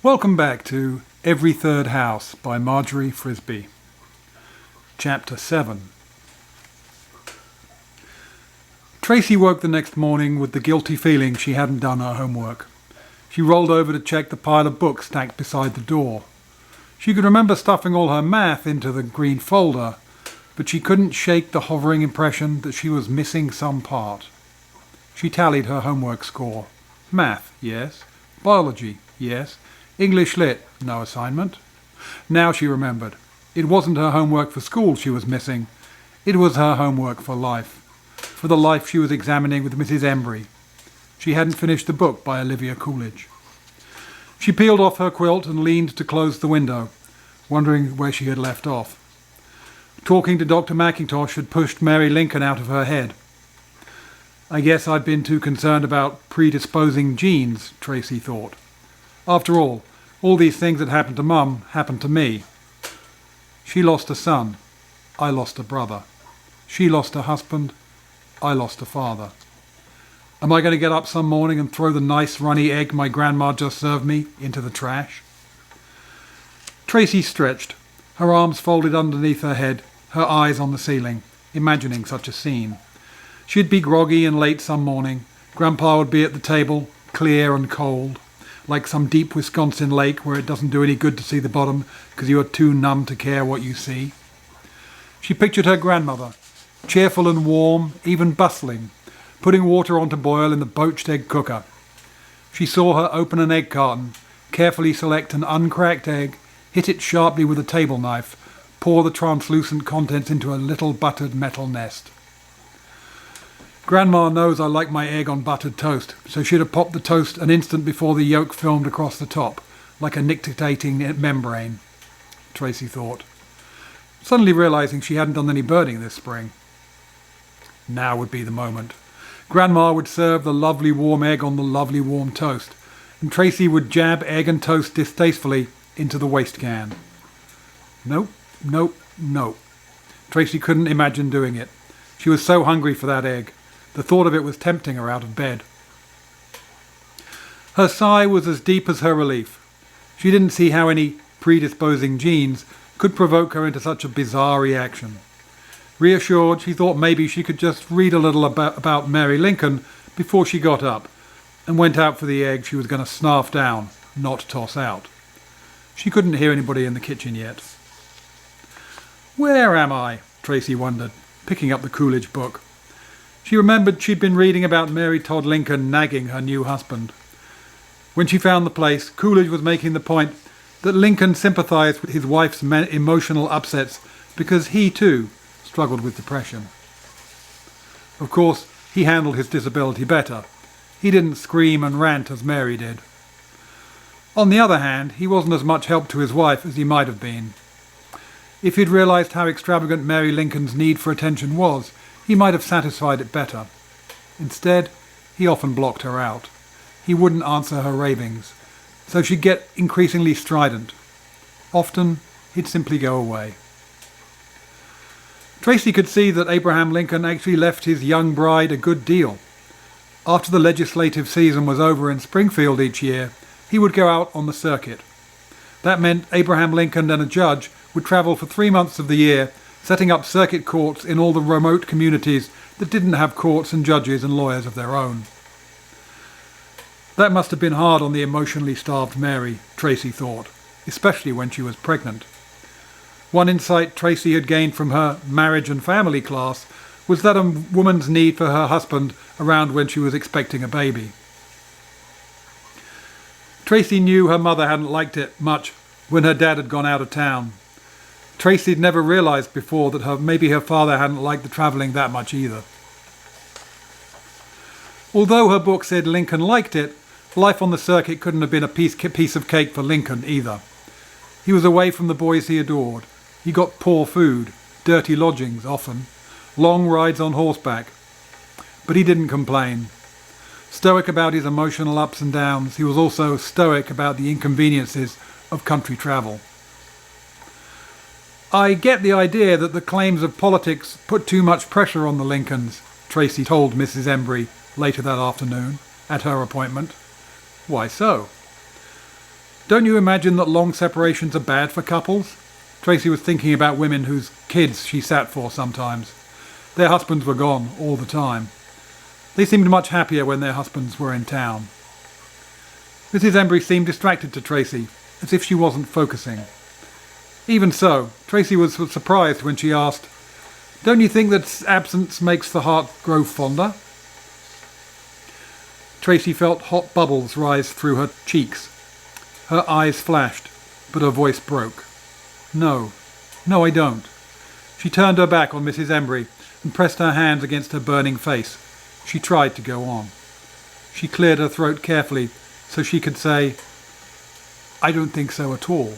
Welcome back to Every Third House by Margery Frisbie. Chapter 7. Tracy woke the next morning with the guilty feeling she hadn't done her homework. She rolled over to check the pile of books stacked beside the door. She could remember stuffing all her math into the green folder, but she couldn't shake the hovering impression that she was missing some part. She tallied her homework score. Math, yes. Biology, yes. English Lit, no assignment. Now she remembered. It wasn't her homework for school she was missing. It was her homework for life. For the life she was examining with Mrs. Embry. She hadn't finished the book by Olivia Coolidge. She peeled off her quilt and leaned to close the window, wondering where she had left off. Talking to Dr. McIntosh had pushed Mary Lincoln out of her head. I guess I'd been too concerned about predisposing genes, Tracy thought. After all these things that happened to Mum happened to me. She lost a son. I lost a brother. She lost a husband. I lost a father. Am I going to get up some morning and throw the nice runny egg my grandma just served me into the trash? Tracy stretched, her arms folded underneath her head, her eyes on the ceiling, imagining such a scene. She'd be groggy and late some morning. Grandpa would be at the table, clear and cold, like some deep Wisconsin lake where it doesn't do any good to see the bottom because you are too numb to care what you see. She pictured her grandmother, cheerful and warm, even bustling, putting water on to boil in the poached egg cooker. She saw her open an egg carton, carefully select an uncracked egg, hit it sharply with a table knife, pour the translucent contents into a little buttered metal nest. Grandma knows I like my egg on buttered toast, so she'd have popped the toast an instant before the yolk filmed across the top, like a nictitating membrane, Tracy thought, suddenly realizing she hadn't done any birding this spring. Now would be the moment. Grandma would serve the lovely warm egg on the lovely warm toast, and Tracy would jab egg and toast distastefully into the waste can. Nope. Tracy couldn't imagine doing it. She was so hungry for that egg. The thought of it was tempting her out of bed. Her sigh was as deep as her relief. She didn't see how any predisposing genes could provoke her into such a bizarre reaction. Reassured, she thought maybe she could just read a little about Mary Lincoln before she got up and went out for the egg she was going to snarf down, not toss out. She couldn't hear anybody in the kitchen yet. Where am I? Tracy wondered, picking up the Coolidge book. She remembered she'd been reading about Mary Todd Lincoln nagging her new husband. When she found the place, Coolidge was making the point that Lincoln sympathized with his wife's emotional upsets because he, too, struggled with depression. Of course, he handled his disability better. He didn't scream and rant as Mary did. On the other hand, he wasn't as much help to his wife as he might have been. If he'd realized how extravagant Mary Lincoln's need for attention was, he might have satisfied it better. Instead, he often blocked her out. He wouldn't answer her ravings, so she'd get increasingly strident. Often, he'd simply go away. Tracy could see that Abraham Lincoln actually left his young bride a good deal. After the legislative season was over in Springfield each year, he would go out on the circuit. That meant Abraham Lincoln and a judge would travel for 3 months of the year, setting up circuit courts in all the remote communities that didn't have courts and judges and lawyers of their own. That must have been hard on the emotionally starved Mary, Tracy thought, especially when she was pregnant. One insight Tracy had gained from her marriage and family class was that a woman's need for her husband around when she was expecting a baby. Tracy knew her mother hadn't liked it much when her dad had gone out of town. Tracy had never realized before that maybe her father hadn't liked the travelling that much either. Although her book said Lincoln liked it, life on the circuit couldn't have been a piece of cake for Lincoln either. He was away from the boys he adored. He got poor food, dirty lodgings often, long rides on horseback. But he didn't complain. Stoic about his emotional ups and downs, he was also stoic about the inconveniences of country travel. I get the idea that the claims of politics put too much pressure on the Lincolns, Tracy told Mrs. Embry later that afternoon, at her appointment. Why so? Don't you imagine that long separations are bad for couples? Tracy was thinking about women whose kids she sat for sometimes. Their husbands were gone all the time. They seemed much happier when their husbands were in town. Mrs. Embry seemed distracted to Tracy, as if she wasn't focusing. Even so, Tracy was surprised when she asked, "Don't you think that absence makes the heart grow fonder?" Tracy felt hot bubbles rise through her cheeks. Her eyes flashed, but her voice broke. No, I don't." She turned her back on Mrs. Embry and pressed her hands against her burning face. She tried to go on. She cleared her throat carefully so she could say, "I don't think so at all."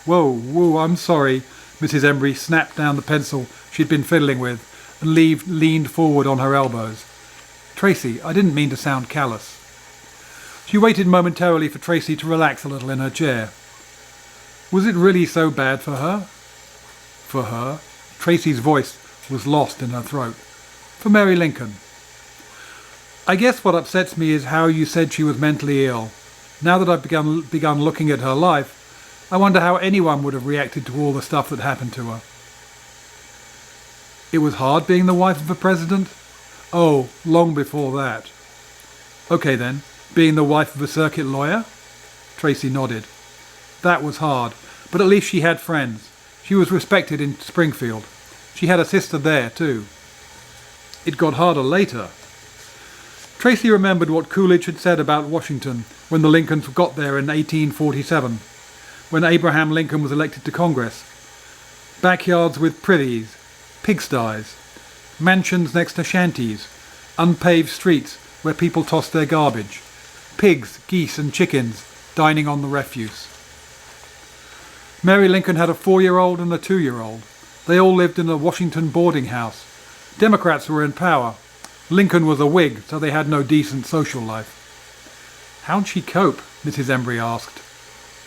Whoa, I'm sorry." Mrs. Embry snapped down the pencil she'd been fiddling with and leaned forward on her elbows. "Tracy, I didn't mean to sound callous." She waited momentarily for Tracy to relax a little in her chair. Was it really so bad for her? For her? Tracy's voice was lost in her throat. For Mary Lincoln. "I guess what upsets me is how you said she was mentally ill. Now that I've begun looking at her life, I wonder how anyone would have reacted to all the stuff that happened to her." "It was hard being the wife of a president?" "Oh, long before that." "Okay then, being the wife of a circuit lawyer?" Tracy nodded. "That was hard, but at least she had friends. She was respected in Springfield. She had a sister there too." "It got harder later." Tracy remembered what Coolidge had said about Washington when the Lincolns got there in 1847, when Abraham Lincoln was elected to Congress. Backyards with privies, pigsties, mansions next to shanties, unpaved streets where people tossed their garbage, pigs, geese and chickens dining on the refuse. Mary Lincoln had a 4-year-old and a 2-year-old. They all lived in a Washington boarding house. Democrats were in power. Lincoln was a Whig, so they had no decent social life. "How'd she cope?" Mrs. Embry asked.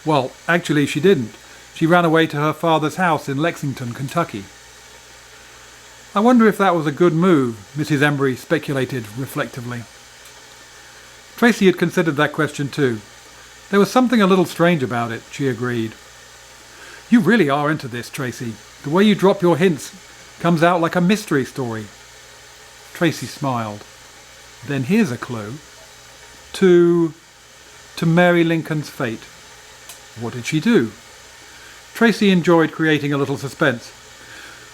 "Well, actually she didn't. She ran away to her father's house in Lexington, Kentucky." "I wonder if that was a good move," Mrs. Embry speculated reflectively. Tracy had considered that question too. There was something a little strange about it, she agreed. "You really are into this, Tracy. The way you drop your hints comes out like a mystery story." Tracy smiled. "Then here's a clue. To Mary Lincoln's fate." "What did she do?" Tracy enjoyed creating a little suspense.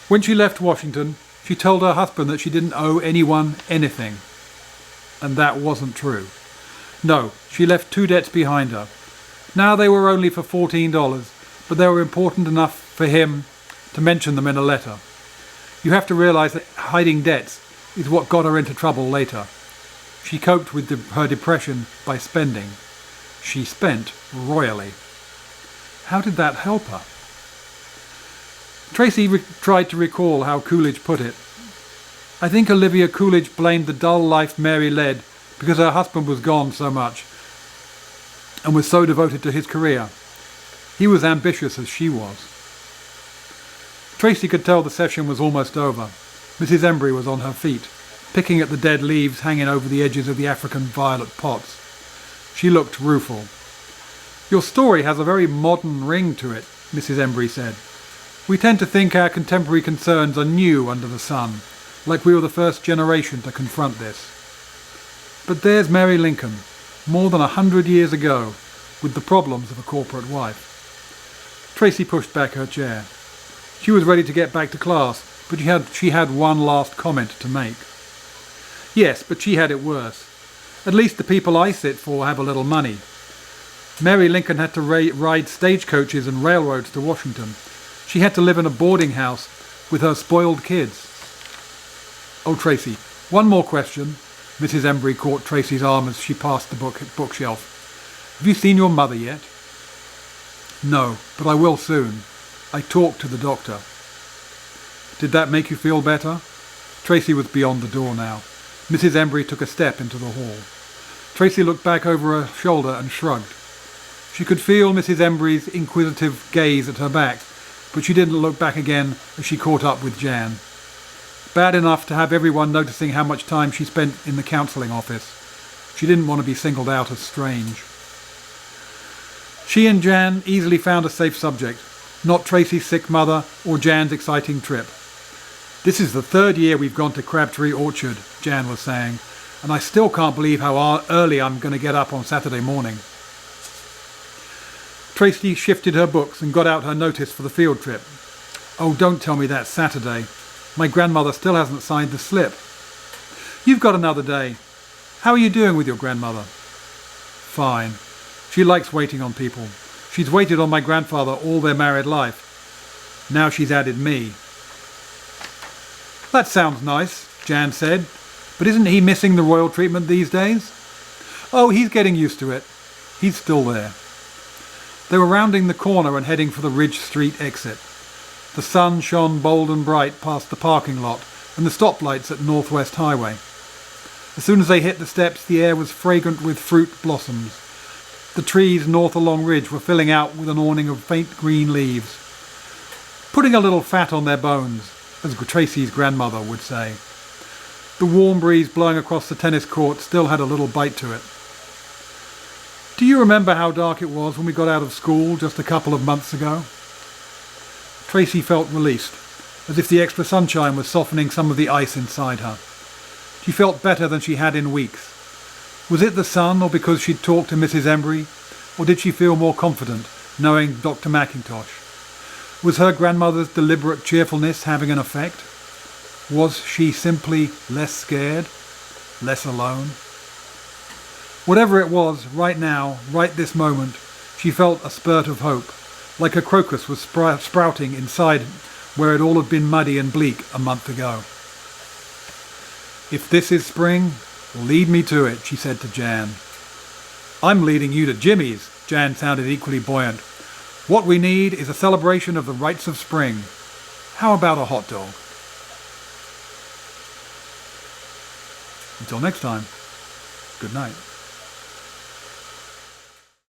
When she left Washington, she told her husband that she didn't owe anyone anything. And that wasn't true. No, she left 2 debts behind her. Now they were only for $14, but they were important enough for him to mention them in a letter. You have to realize that hiding debts is what got her into trouble later. She coped with her depression by spending. She spent royally. How did that help her? Tracy tried to recall how Coolidge put it. "I think Olivia Coolidge blamed the dull life Mary led because her husband was gone so much and was so devoted to his career. He was ambitious as she was." Tracy could tell the session was almost over. Mrs. Embry was on her feet, picking at the dead leaves hanging over the edges of the African violet pots. She looked rueful. "Your story has a very modern ring to it," Mrs. Embry said. "We tend to think our contemporary concerns are new under the sun, like we were the first generation to confront this. But there's Mary Lincoln, more than 100 years ago, with the problems of a corporate wife." Tracy pushed back her chair. She was ready to get back to class, but she had one last comment to make. "Yes, but she had it worse. At least the people I sit for have a little money. Mary Lincoln had to ride stagecoaches and railroads to Washington. She had to live in a boarding house with her spoiled kids." "Oh, Tracy, one more question." Mrs. Embry caught Tracy's arm as she passed the bookshelf. "Have you seen your mother yet?" "No, but I will soon. I talked to the doctor." "Did that make you feel better?" Tracy was beyond the door now. Mrs. Embry took a step into the hall. Tracy looked back over her shoulder and shrugged. She could feel Mrs. Embry's inquisitive gaze at her back, but she didn't look back again as she caught up with Jan. Bad enough to have everyone noticing how much time she spent in the counselling office. She didn't want to be singled out as strange. She and Jan easily found a safe subject, not Tracy's sick mother or Jan's exciting trip. "This is the third year we've gone to Crabtree Orchard," Jan was saying, "and I still can't believe how early I'm going to get up on Saturday morning." Tracy shifted her books and got out her notice for the field trip. "Oh, don't tell me that's Saturday. My grandmother still hasn't signed the slip." "You've got another day. How are you doing with your grandmother?" "Fine. She likes waiting on people. She's waited on my grandfather all their married life. Now she's added me." "That sounds nice," Jan said. "But isn't he missing the royal treatment these days?" "Oh, he's getting used to it. He's still there." They were rounding the corner and heading for the Ridge Street exit. The sun shone bold and bright past the parking lot and the stoplights at Northwest Highway. As soon as they hit the steps, the air was fragrant with fruit blossoms. The trees north along Ridge were filling out with an awning of faint green leaves, putting a little fat on their bones, as Tracy's grandmother would say. The warm breeze blowing across the tennis court still had a little bite to it. "Do you remember how dark it was when we got out of school just a couple of months ago?" Tracy felt released, as if the extra sunshine was softening some of the ice inside her. She felt better than she had in weeks. Was it the sun, or because she'd talked to Mrs. Embry, or did she feel more confident, knowing Dr. McIntosh? Was her grandmother's deliberate cheerfulness having an effect? Was she simply less scared, less alone? Whatever it was, right now, right this moment, she felt a spurt of hope, like a crocus was sprouting inside where it all had been muddy and bleak a month ago. "If this is spring, lead me to it," she said to Jan. "I'm leading you to Jimmy's," Jan sounded equally buoyant. "What we need is a celebration of the rites of spring. How about a hot dog?" Until next time, good night.